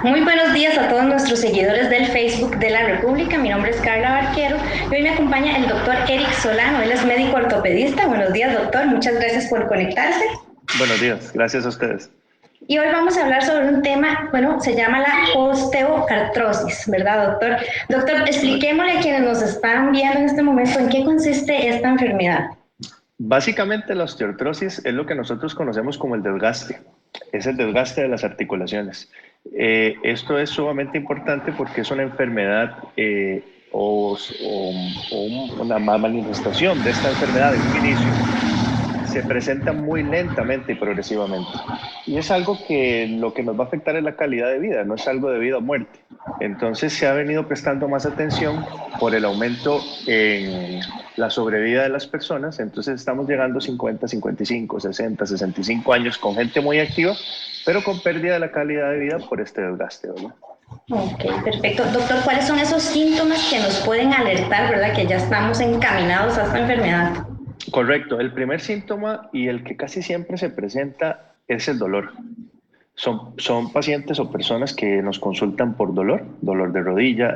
Muy buenos días a todos nuestros seguidores del Facebook de la República. Mi nombre es Carla Barquero y hoy me acompaña el doctor Eric Solano. Él es médico ortopedista. Buenos días, doctor. Muchas gracias por conectarse. Buenos días, gracias a ustedes. Y hoy vamos a hablar sobre un tema, bueno, se llama la osteoartrosis, ¿verdad, doctor? Doctor, expliquémosle a quienes nos están viendo en este momento en qué consiste esta enfermedad. Básicamente la osteoartrosis es lo que nosotros conocemos como el desgaste. Es el desgaste de las articulaciones. Esto es sumamente importante porque es una enfermedad una manifestación de esta enfermedad en un inicio. Se presenta muy lentamente y progresivamente. Y es algo que lo que nos va a afectar es la calidad de vida, no es algo de vida o muerte. Entonces se ha venido prestando más atención por el aumento en la sobrevida de las personas. Entonces estamos llegando a 50, 55, 60, 65 años con gente muy activa, pero con pérdida de la calidad de vida por este desgaste, ¿verdad? Ok, perfecto. Doctor, ¿cuáles son esos síntomas que nos pueden alertar, verdad, que ya estamos encaminados a esta enfermedad? Correcto. El primer síntoma y el que casi siempre se presenta es el dolor. Son pacientes o personas que nos consultan por dolor de rodilla.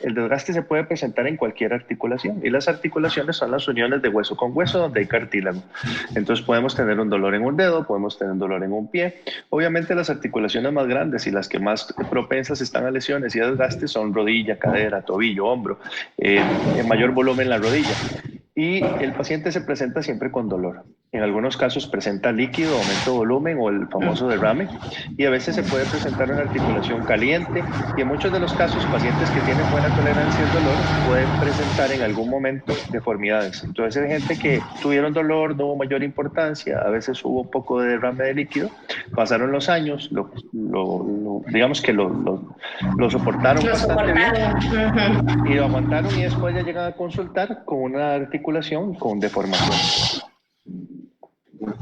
El desgaste se puede presentar en cualquier articulación y las articulaciones son las uniones de hueso con hueso donde hay cartílago. Entonces podemos tener un dolor en un dedo, podemos tener un dolor en un pie. Obviamente las articulaciones más grandes y las que más propensas están a lesiones y a desgaste son rodilla, cadera, tobillo, hombro, en mayor volumen la rodilla. Y el paciente se presenta siempre con dolor. En algunos casos presenta líquido, aumento de volumen o el famoso derrame, y a veces se puede presentar una articulación caliente, y en muchos de los casos pacientes que tienen buena tolerancia al dolor pueden presentar en algún momento deformidades. Entonces hay gente que tuvieron dolor, no hubo mayor importancia, a veces hubo un poco de derrame de líquido, pasaron los años, digamos que lo soportaron Lo bastante bien soportaron. y lo aguantaron y después ya llegan a consultar con una articulación con deformación.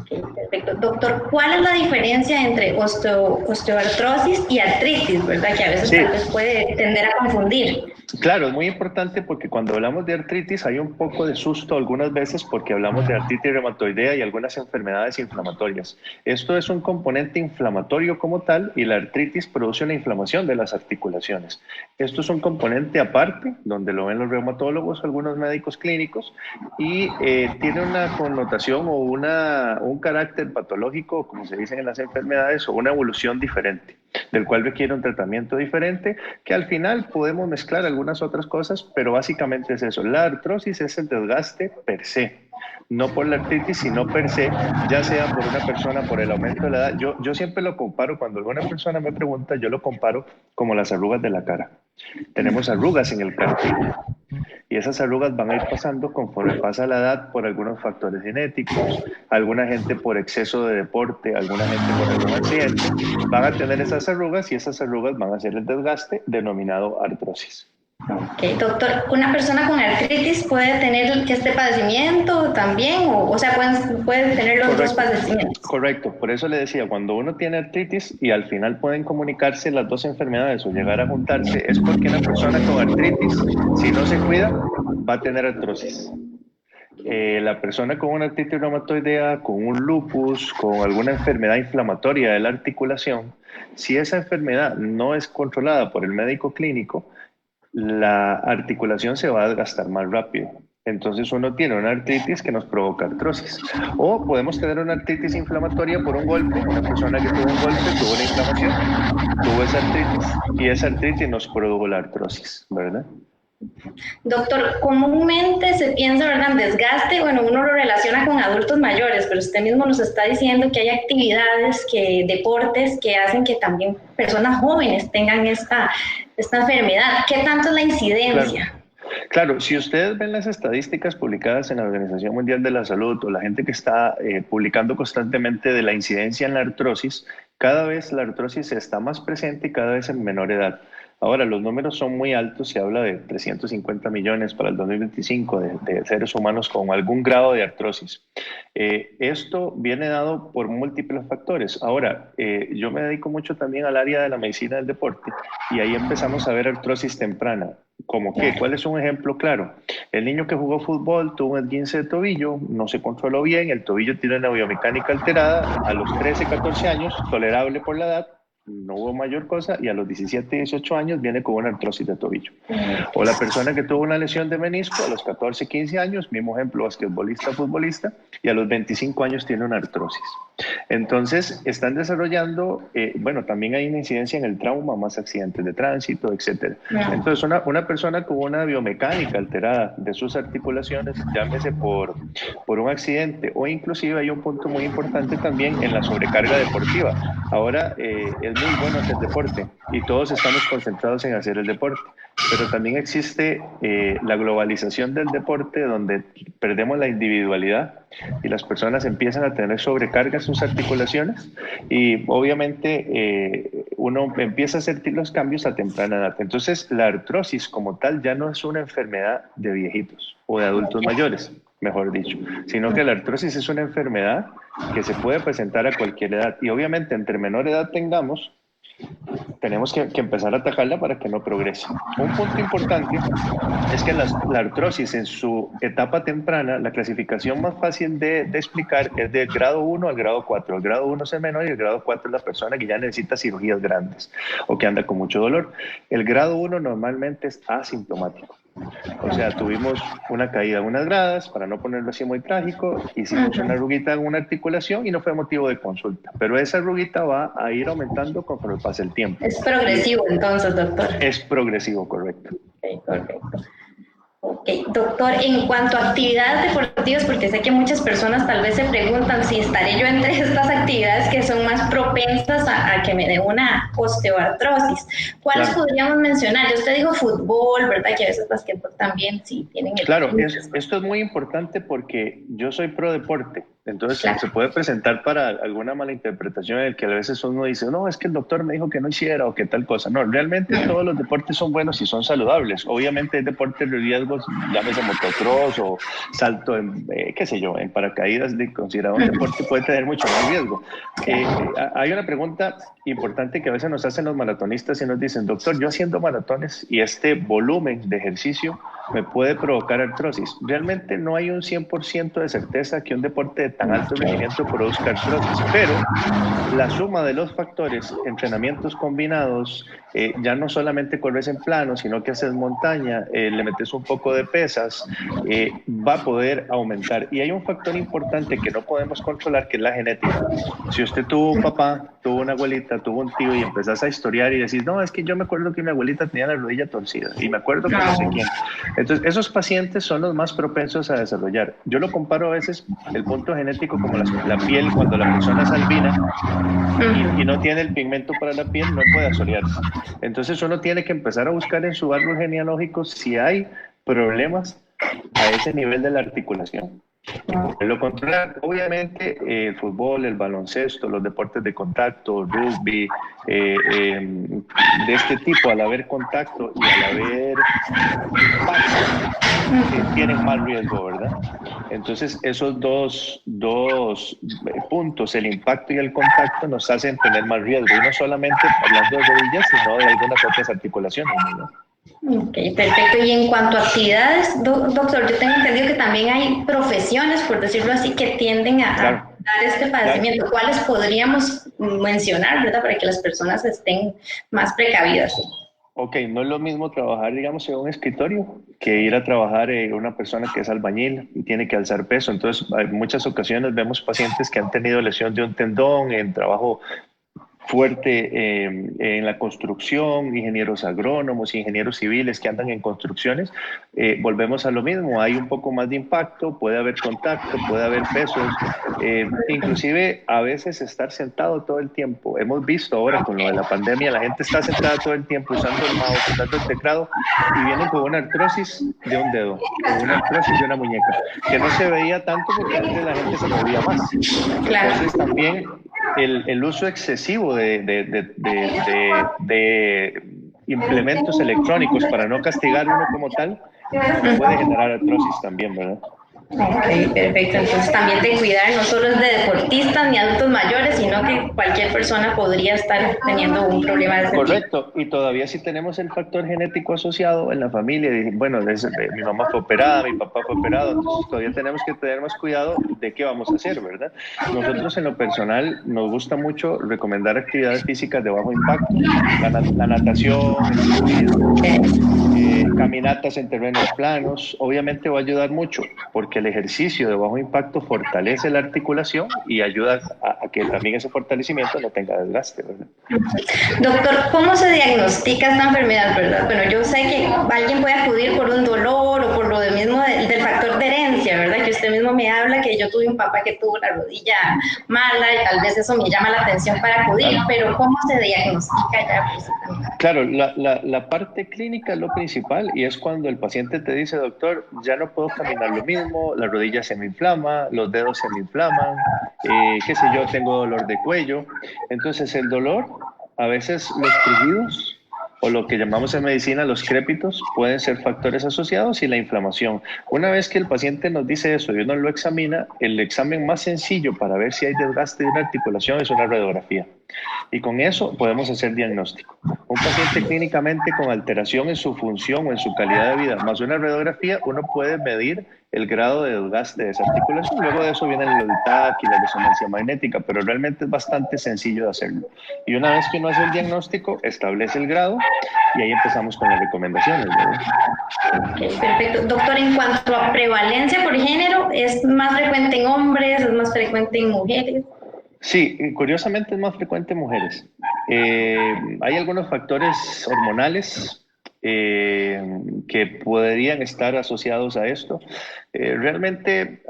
Perfecto. Doctor, ¿cuál es la diferencia entre osteoartrosis y artritis, verdad? Que a veces Sí, tal vez puede tender a confundir. claro, es muy importante porque cuando hablamos de artritis hay un poco de susto algunas veces porque hablamos de artritis reumatoidea y algunas enfermedades inflamatorias. Esto es un componente inflamatorio como tal y la artritis produce una inflamación de las articulaciones. Esto es un componente aparte, donde lo ven los reumatólogos, algunos médicos clínicos, y tiene una connotación o un carácter patológico, como se dice en las enfermedades, o una evolución diferente, del cual requiere un tratamiento diferente, que al final podemos mezclar algunas otras cosas, pero básicamente es eso. La artrosis es el desgaste per se, no por la artritis, sino per se, ya sea por una persona, por el aumento de la edad. Yo siempre lo comparo, cuando alguna persona me pregunta, yo lo comparo como las arrugas de la cara. Tenemos arrugas en el cartílago y esas arrugas van a ir pasando conforme pasa la edad por algunos factores genéticos, alguna gente por exceso de deporte, alguna gente por algún accidente, van a tener esas arrugas y esas arrugas van a ser el desgaste denominado artrosis. Okay, doctor, ¿una persona con artritis puede tener este padecimiento también? O sea, pueden tener los dos Correcto, padecimientos. correcto. Por eso le decía, cuando uno tiene artritis y al final pueden comunicarse las dos enfermedades o llegar a juntarse, es porque una persona con artritis, si no se cuida, va a tener artrosis. La persona con una artritis reumatoidea, con un lupus, con alguna enfermedad inflamatoria de la articulación, si esa enfermedad no es controlada por el médico clínico, la articulación se va a desgastar más rápido. Entonces uno tiene una artritis que nos provoca artrosis. O podemos tener una artritis inflamatoria por un golpe. Una persona que tuvo un golpe, tuvo una inflamación, tuvo esa artritis y esa artritis nos produjo la artrosis, ¿verdad? Doctor, comúnmente se piensa, ¿verdad?, en desgaste, bueno, uno lo relaciona con adultos mayores, pero usted mismo nos está diciendo que hay actividades, deportes que hacen que también personas jóvenes tengan esta enfermedad. ¿Qué tanto es la Claro. incidencia? Claro, si ustedes ven las estadísticas publicadas en la Organización Mundial de la Salud o la gente que está publicando constantemente de la incidencia en la artrosis, cada vez la artrosis está más presente y cada vez en menor edad. Ahora, los números son muy altos, se habla de 350 millones para el 2025 de seres humanos con algún grado de artrosis. Esto viene dado por múltiples factores. Ahora, yo me dedico mucho también al área de la medicina del deporte y ahí empezamos a ver artrosis temprana. ¿Cómo qué? ¿Cuál es un ejemplo claro? El niño que jugó fútbol tuvo un esguince de tobillo, no se controló bien, el tobillo tiene una biomecánica alterada, a los 13, 14 años, tolerable por la edad, no hubo mayor cosa, y a los 17, 18 años viene con una artrosis de tobillo. O la persona que tuvo una lesión de menisco a los 14, 15 años, mismo ejemplo, basquetbolista, futbolista, y a los 25 años tiene una artrosis. Entonces, están desarrollando, bueno, también hay una incidencia en el trauma, más accidentes de tránsito, etcétera. Entonces, una persona con una biomecánica alterada de sus articulaciones, llámese por un accidente, o inclusive hay un punto muy importante también en la sobrecarga deportiva. Ahora es muy bueno hacer deporte y todos estamos concentrados en hacer el deporte, pero también existe la globalización del deporte, donde perdemos la individualidad y las personas empiezan a tener sobrecarga en sus articulaciones, y obviamente uno empieza a sentir los cambios a temprana edad. Entonces, la artrosis como tal ya no es una enfermedad de viejitos o de adultos mayores, mejor dicho, sino que la artrosis es una enfermedad que se puede presentar a cualquier edad, y obviamente entre menor edad tengamos, tenemos que empezar a atajarla para que no progrese. Un punto importante es que la artrosis en su etapa temprana, la clasificación más fácil de explicar es del grado 1 al grado 4. El grado 1 es el menor y el grado 4 es la persona que ya necesita cirugías grandes o que anda con mucho dolor. El grado 1 normalmente es asintomático. O sea, tuvimos una caída en unas gradas, para no ponerlo así muy trágico, hicimos una arruguita en una articulación y no fue motivo de consulta. Pero esa arruguita va a ir aumentando conforme pasa el tiempo. Es progresivo entonces, doctor. Es progresivo, correcto. Okay, correcto. Ok, doctor, en cuanto a actividades deportivas, porque sé que muchas personas tal vez se preguntan si estaré yo entre estas actividades que son más propensas a que me dé una osteoartrosis. ¿Cuáles podríamos mencionar? Ya usted dijo fútbol, ¿verdad? Que a veces basquetbol también sí tienen el... Claro, esto es muy importante porque yo soy pro deporte. Entonces se puede presentar para alguna mala interpretación en el que a veces uno dice, no, es que el doctor me dijo que no hiciera o que tal cosa. No, realmente todos los deportes son buenos y son saludables. Obviamente hay deportes de riesgos, llámese motocross o salto en, qué sé yo, en paracaídas, considerado un deporte, puede tener mucho más riesgo. Hay una pregunta importante que a veces nos hacen los maratonistas y nos dicen, doctor, yo haciendo maratones y este volumen de ejercicio me puede provocar artrosis. Realmente no hay un 100% de certeza que un deporte de tan alto rendimiento produzca artrosis, pero la suma de los factores, entrenamientos combinados, ya no solamente corres en plano, sino que haces montaña, le metes un poco de pesas, va a poder aumentar. Y hay un factor importante que no podemos controlar, que es la genética. Si usted tuvo un papá, tuvo una abuelita, tuvo un tío y empezás a historiar y decís, no, es que yo me acuerdo que mi abuelita tenía la rodilla torcida y me acuerdo que no sé quién. Entonces, esos pacientes son los más propensos a desarrollar. Yo lo comparo a veces, el punto genético, como la piel, cuando la persona es albina y no tiene el pigmento para la piel, no puede asolearse. Entonces, uno tiene que empezar a buscar en su árbol genealógico si hay problemas a ese nivel de la articulación. Lo contrario, obviamente, el fútbol, el baloncesto, los deportes de contacto, rugby, de este tipo, al haber contacto y al haber impacto, tienen más riesgo, ¿verdad? Entonces, esos dos puntos, el impacto y el contacto, nos hacen tener más riesgo, y no solamente hablando de rodillas, sino de algunas otras articulaciones, ¿verdad? Ok, perfecto. Y en cuanto a actividades, doctor, yo tengo entendido que también hay profesiones, por decirlo así, que tienden a dar este padecimiento. ¿Cuáles podríamos mencionar, verdad, para que las personas estén más precavidas? Ok, no es lo mismo trabajar, digamos, en un escritorio que ir a trabajar una persona que es albañil y tiene que alzar peso. Entonces, en muchas ocasiones vemos pacientes que han tenido lesión de un tendón en trabajo fuerte en la construcción, ingenieros agrónomos, ingenieros civiles que andan en construcciones. Volvemos a lo mismo, hay un poco más de impacto, puede haber contacto, puede haber pesos, inclusive a veces estar sentado todo el tiempo. Hemos visto ahora con lo de la pandemia, la gente está sentada todo el tiempo usando el mouse, usando el teclado, y vienen con una artrosis de un dedo, con una artrosis de una muñeca, que no se veía tanto porque antes la gente se movía más. Entonces también el uso excesivo de implementos electrónicos para no castigar uno como tal puede generar artrosis también, ¿verdad? Ok, perfecto. Entonces también de cuidar no solo es de deportistas ni adultos mayores, sino que cualquier persona podría estar teniendo un problema de ese tipo. Correcto, y todavía si tenemos el factor genético asociado en la familia, y bueno, mi mamá fue operada, mi papá fue operado, entonces todavía tenemos que tener más cuidado de qué vamos a hacer, ¿verdad? Nosotros en lo personal nos gusta mucho recomendar actividades físicas de bajo impacto, la natación, el ciclismo, caminatas en terrenos planos, obviamente va a ayudar mucho porque el ejercicio de bajo impacto fortalece la articulación y ayuda a que también ese fortalecimiento no tenga desgaste, ¿verdad? Doctor, ¿cómo se diagnostica esta enfermedad, verdad? Bueno, yo sé que alguien puede acudir por un dolor o por lo mismo del factor de herencia, ¿verdad? Que usted mismo me habla que yo tuve un papá que tuvo la rodilla mala y tal vez eso me llama la atención para acudir, Claro. pero ¿cómo se diagnostica ya físicamente? Claro, la parte clínica es lo principal y es cuando el paciente te dice, doctor, ya no puedo caminar lo mismo, la rodilla se me inflama, los dedos se me inflaman, qué sé yo, tengo dolor de cuello. Entonces el dolor, a veces los crujidos o lo que llamamos en medicina los crépitos pueden ser factores asociados y la inflamación. Una vez que el paciente nos dice eso y uno lo examina, el examen más sencillo para ver si hay desgaste de una articulación es una radiografía. Y con eso podemos hacer diagnóstico. Un paciente clínicamente con alteración en su función o en su calidad de vida, más una radiografía, uno puede medir el grado de desgaste de esa articulación. Luego de eso viene el TAC y la resonancia magnética, pero realmente es bastante sencillo de hacerlo. Y una vez que uno hace el diagnóstico, establece el grado y ahí empezamos con las recomendaciones, ¿verdad? Okay, perfecto. Doctor, en cuanto a prevalencia por género, ¿es más frecuente en hombres, es más frecuente en mujeres? Sí, curiosamente es más frecuente en mujeres. Hay algunos factores hormonales eh, que podrían estar asociados a esto. Realmente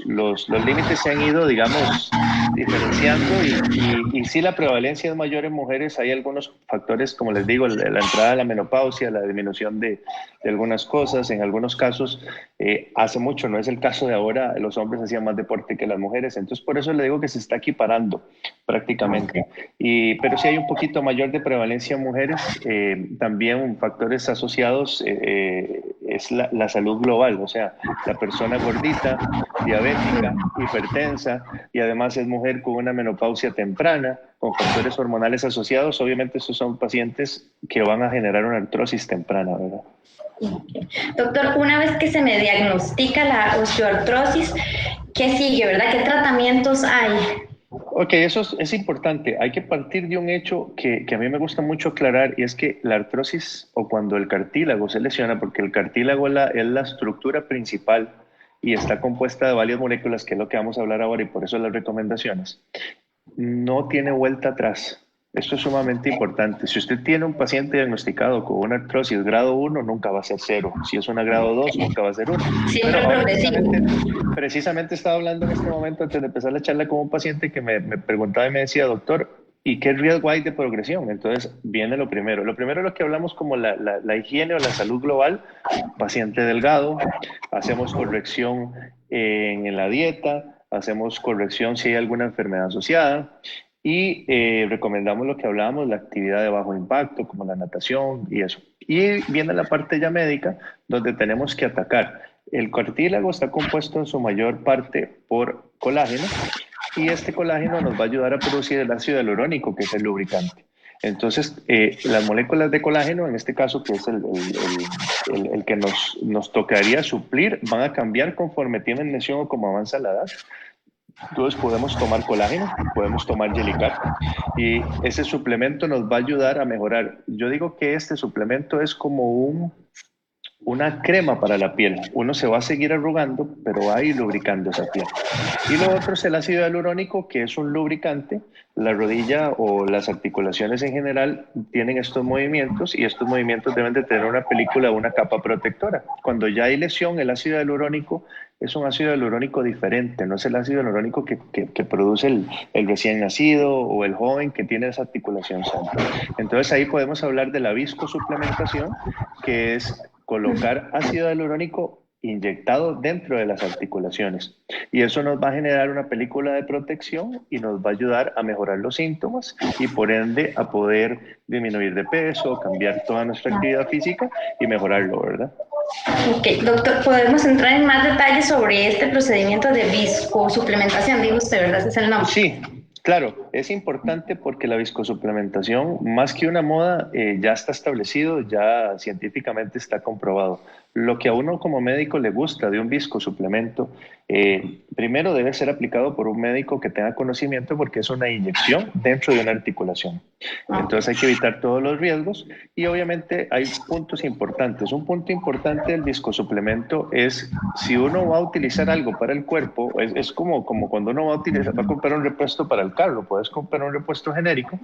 los límites se han ido, digamos, diferenciando y sí la prevalencia es mayor en mujeres. Hay algunos factores, como les digo, la entrada de la menopausia, la disminución de algunas cosas, en algunos casos hace mucho, no es el caso de ahora, los hombres hacían más deporte que las mujeres, entonces por eso le digo que se está equiparando prácticamente. Pero sí hay un poquito mayor de prevalencia en mujeres, también factores asociados es la salud global, o sea, la persona gordita, diabética, hipertensa y además es mujer con una menopausia temprana, con factores hormonales asociados, obviamente esos son pacientes que van a generar una artrosis temprana, ¿verdad? Doctor, una vez que se me diagnostica la osteoartrosis, ¿qué sigue, verdad? ¿Qué tratamientos hay? Ok, eso es importante. Hay que partir de un hecho que a mí me gusta mucho aclarar y es que la artrosis o cuando el cartílago se lesiona, porque el cartílago es la estructura principal y está compuesta de varias moléculas, que es lo que vamos a hablar ahora y por eso las recomendaciones, no tiene vuelta atrás. Esto es sumamente importante. Si usted tiene un paciente diagnosticado con una artrosis grado 1, nunca va a ser 0. Si es una grado 2, nunca va a ser 1. Siempre Pero ahora progresivo. precisamente estaba hablando en este momento antes de empezar la charla con un paciente que me preguntaba y me decía, doctor, ¿y qué riesgo hay de progresión? Entonces viene lo primero. Lo primero es lo que hablamos como la higiene o la salud global. Paciente delgado, hacemos corrección en la dieta, hacemos corrección si hay alguna enfermedad asociada y recomendamos lo que hablábamos, la actividad de bajo impacto, como la natación y eso. Y viene la parte ya médica, donde tenemos que atacar. El cartílago está compuesto en su mayor parte por colágeno y este colágeno nos va a ayudar a producir el ácido hialurónico, que es el lubricante. Entonces, las moléculas de colágeno, en este caso, que es el que nos tocaría suplir, van a cambiar conforme tienen lesión o como avanza la edad. Entonces podemos tomar colágeno, podemos tomar Gelicat y ese suplemento nos va a ayudar a mejorar. Yo digo que este suplemento es como una crema para la piel. Uno se va a seguir arrugando, pero va a ir lubricando esa piel. Y lo otro es el ácido hialurónico, que es un lubricante. La rodilla o las articulaciones en general tienen estos movimientos y estos movimientos deben de tener una película, una capa protectora. Cuando ya hay lesión, el ácido hialurónico es un ácido hialurónico diferente, no es el ácido hialurónico que produce el recién nacido o el joven que tiene esa articulación sana. Entonces ahí podemos hablar de la viscosuplementación, que es colocar ácido hialurónico inyectado dentro de las articulaciones. Y eso nos va a generar una película de protección y nos va a ayudar a mejorar los síntomas y por ende a poder disminuir de peso, cambiar toda nuestra actividad física y mejorarlo, ¿verdad? Ok, doctor, ¿podemos entrar en más detalles sobre este procedimiento de viscosuplementación? Digo usted, ¿verdad? Ese es el nombre. Sí, claro, es importante porque la viscosuplementación, más que una moda, ya está establecido, ya científicamente está comprobado. Lo que a uno como médico le gusta de un viscosuplemento, primero debe ser aplicado por un médico que tenga conocimiento porque es una inyección dentro de una articulación. Ok. Entonces hay que evitar todos los riesgos y obviamente hay puntos importantes. Un punto importante del viscosuplemento es si uno va a utilizar algo para el cuerpo, es como cuando uno va a comprar un repuesto para el carro, puedes comprar un repuesto genérico,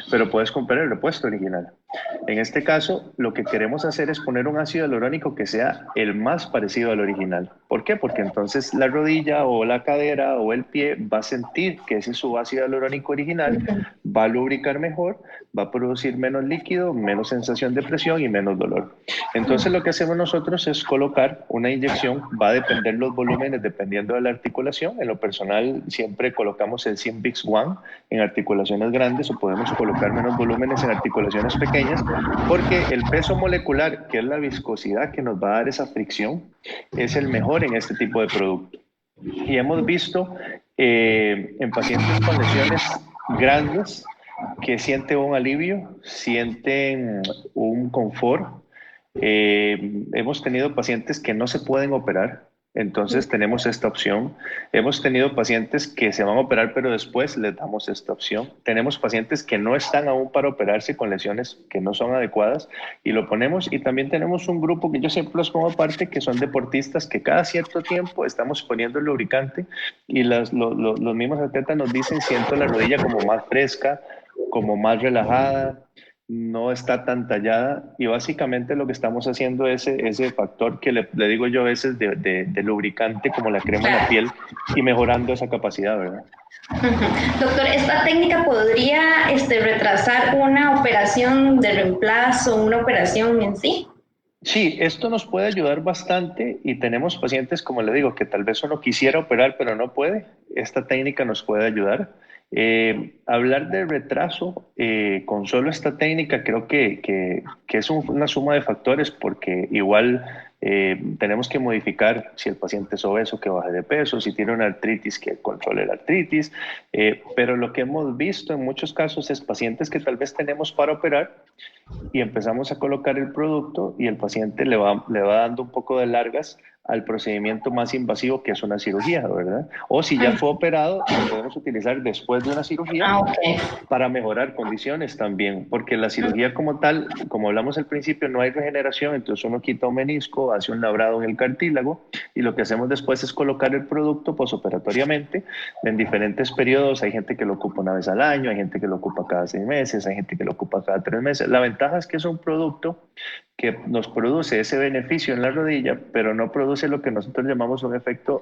pero puedes comprar el repuesto original. En este caso, lo que queremos hacer es poner un ácido hialurónico que sea el más parecido al original. ¿Por qué? Porque entonces la rodilla o la cadera o el pie va a sentir que ese es su ácido hialurónico original, va a lubricar mejor, va a producir menos líquido, menos sensación de presión y menos dolor. Entonces lo que hacemos nosotros es colocar una inyección, va a depender los volúmenes dependiendo de la articulación. En lo personal siempre colocamos el Symbix One en articulaciones grandes o podemos colocar menos volúmenes en articulaciones pequeñas porque el peso molecular, que es la viscosidad que nos va a dar esa fricción, es el mejor en este tipo de producto. Y hemos visto en pacientes con lesiones grandes que sienten un alivio, sienten un confort. Hemos tenido pacientes que no se pueden operar, entonces tenemos esta opción. Hemos tenido pacientes que se van a operar, pero después les damos esta opción. Tenemos pacientes que no están aún para operarse con lesiones que no son adecuadas y lo ponemos. Y también tenemos un grupo que yo siempre los pongo aparte, que son deportistas que cada cierto tiempo estamos poniendo el lubricante y los mismos atletas nos dicen, siento la rodilla como más fresca, como más relajada, no está tan tallada y básicamente lo que estamos haciendo es ese factor que le digo yo a veces de lubricante como la crema en la Claro. piel y mejorando esa capacidad, ¿verdad? Doctor, ¿esta técnica podría retrasar una operación de reemplazo, una operación en sí? Sí, esto nos puede ayudar bastante y tenemos pacientes, como le digo, que tal vez uno quisiera operar pero no puede. Esta técnica nos puede ayudar. Hablar de retraso con solo esta técnica creo que es una suma de factores porque igual tenemos que modificar si el paciente es obeso que baje de peso, si tiene una artritis que controle la artritis, pero lo que hemos visto en muchos casos es pacientes que tal vez tenemos para operar y empezamos a colocar el producto y el paciente le va dando un poco de largas al procedimiento más invasivo que es una cirugía, ¿verdad? O si ya fue operado, lo podemos utilizar después de una cirugía Ah, ok. para mejorar condiciones también, porque la cirugía como tal, como hablamos al principio, no hay regeneración, entonces uno quita un menisco, hace un labrado en el cartílago y lo que hacemos después es colocar el producto posoperatoriamente en diferentes periodos. Hay gente que lo ocupa una vez al año, hay gente que lo ocupa cada 6 meses, hay gente que lo ocupa cada 3 meses. La ventaja es que es un producto que nos produce ese beneficio en la rodilla, pero no produce lo que nosotros llamamos un efecto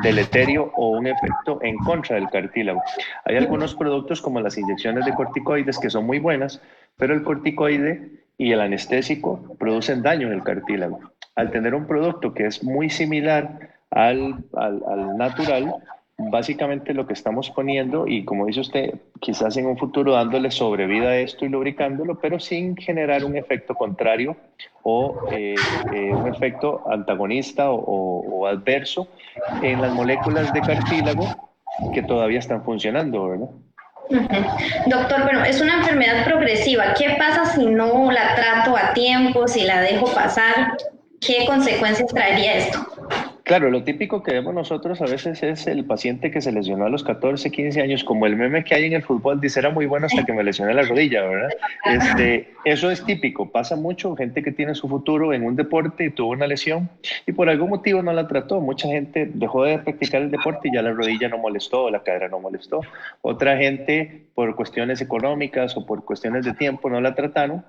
deleterio o un efecto en contra del cartílago. Hay algunos productos como las inyecciones de corticoides que son muy buenas, pero el corticoide y el anestésico producen daño en el cartílago. Al tener un producto que es muy similar al natural, básicamente lo que estamos poniendo, y como dice usted, quizás en un futuro dándole sobrevida a esto y lubricándolo, pero sin generar un efecto contrario o un efecto antagonista o adverso en las moléculas de cartílago que todavía están funcionando, ¿verdad? Doctor, bueno, es una enfermedad progresiva. ¿Qué pasa si no la trato a tiempo, si la dejo pasar? ¿Qué consecuencias traería esto? Claro, lo típico que vemos nosotros a veces es el paciente que se lesionó a los 14, 15 años, como el meme que hay en el fútbol, dice era muy bueno hasta que me lesioné la rodilla, ¿verdad? Eso es típico, pasa mucho, gente que tiene su futuro en un deporte y tuvo una lesión y por algún motivo no la trató. Mucha gente dejó de practicar el deporte y ya la rodilla no molestó, la cadera no molestó. Otra gente por cuestiones económicas o por cuestiones de tiempo no la trataron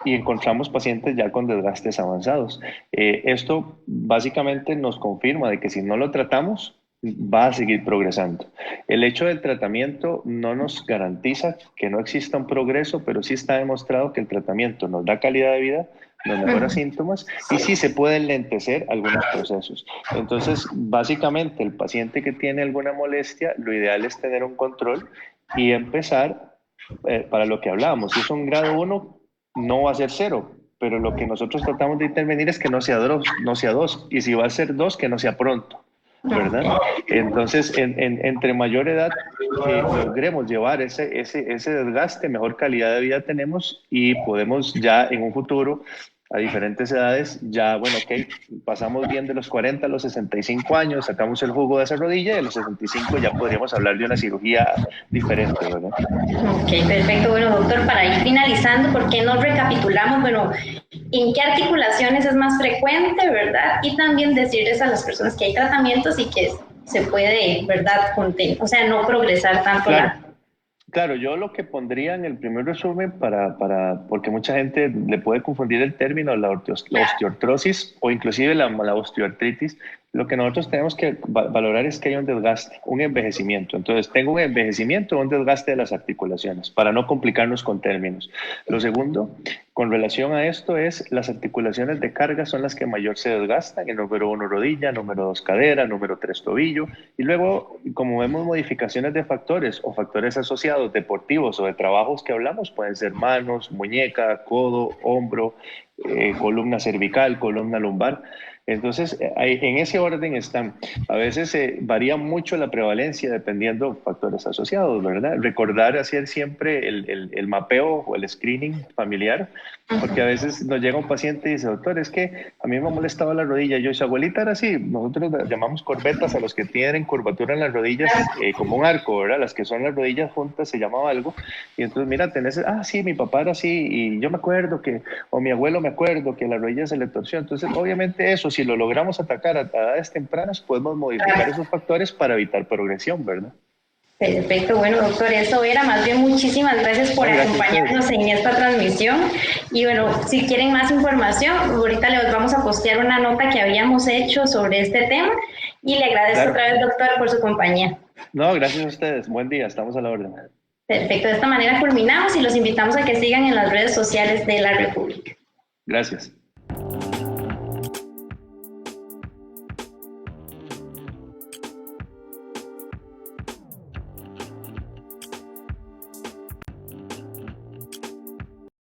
y encontramos pacientes ya con desgastes avanzados. Esto básicamente nos confirma de que si no lo tratamos, va a seguir progresando. El hecho del tratamiento no nos garantiza que no exista un progreso, pero sí está demostrado que el tratamiento nos da calidad de vida, nos mejora síntomas y sí se pueden lentecer algunos procesos. Entonces, básicamente, el paciente que tiene alguna molestia, lo ideal es tener un control y empezar para lo que hablábamos. Si es un grado 1, no va a ser 0, pero lo que nosotros tratamos de intervenir es que no sea dos, y si va a ser dos, que no sea pronto, ¿verdad? Entonces, entre mayor edad logremos llevar ese desgaste, mejor calidad de vida tenemos y podemos ya en un futuro, a diferentes edades, ya, bueno, ok, pasamos bien de los 40 a los 65 años, sacamos el jugo de esa rodilla y a los 65 ya podríamos hablar de una cirugía diferente, ¿verdad? Ok, perfecto. Bueno, doctor, para ir finalizando, ¿por qué no recapitulamos, bueno, en qué articulaciones es más frecuente, verdad? Y también decirles a las personas que hay tratamientos y que se puede, ¿verdad? O sea, no progresar tanto Claro. Claro, yo lo que pondría en el primer resumen porque mucha gente le puede confundir el término, la osteoartrosis o inclusive la osteoartritis, lo que nosotros tenemos que valorar es que hay un desgaste, un envejecimiento. Entonces, tengo un envejecimiento o un desgaste de las articulaciones, para no complicarnos con términos. Lo segundo, con relación a esto, es las articulaciones de carga son las que mayor se desgastan. El número 1 rodilla, número 2 cadera, número 3 tobillo. Y luego, como vemos modificaciones de factores o factores asociados deportivos o de trabajos que hablamos, pueden ser manos, muñeca, codo, hombro, columna cervical, columna lumbar. Entonces, en ese orden están. A veces varía mucho la prevalencia dependiendo de factores asociados, ¿verdad? Recordar hacer siempre el mapeo o el screening familiar, porque a veces nos llega un paciente y dice, doctor, es que a mí me ha molestado la rodilla. Yo, su abuelita era así. Nosotros llamamos corbetas a los que tienen curvatura en las rodillas, como un arco, ¿verdad? Las que son las rodillas juntas se llamaba algo. Y entonces, mira, sí, mi papá era así y yo me acuerdo o mi abuelo me acuerdo que la rodilla se le torció. Entonces, obviamente eso, si lo logramos atacar a edades tempranas, podemos modificar esos factores para evitar progresión, ¿verdad? Perfecto, bueno doctor, eso era. Más bien, muchísimas gracias por acompañarnos en esta transmisión. Y bueno, si quieren más información, ahorita les vamos a postear una nota que habíamos hecho sobre este tema y le agradezco otra vez, doctor, por su compañía. No, gracias a ustedes. Buen día, estamos a la orden. Perfecto, de esta manera culminamos y los invitamos a que sigan en las redes sociales de la República. Gracias.